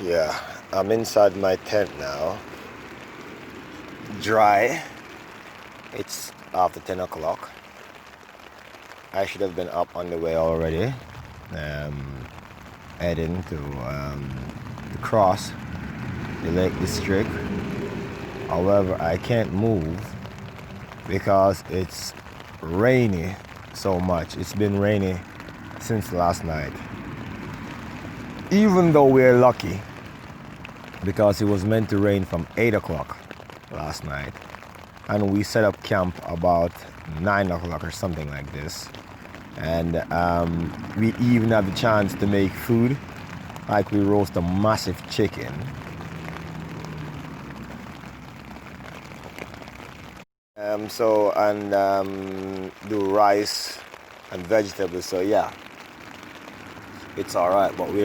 Yeah, I'm inside my tent now. Dry. It's after 10 o'clock. I should have been up on the way already. Heading to the cross, the Lake District. However, I can't move because it's rainy so much. It's been rainy since last night. Even though we're lucky because it was meant to rain from 8 o'clock last night. And we set up camp about 9 o'clock or something like this. And we even had the chance to make food. Like we roast a massive chicken. Do rice and vegetables. So yeah, it's all right. But we're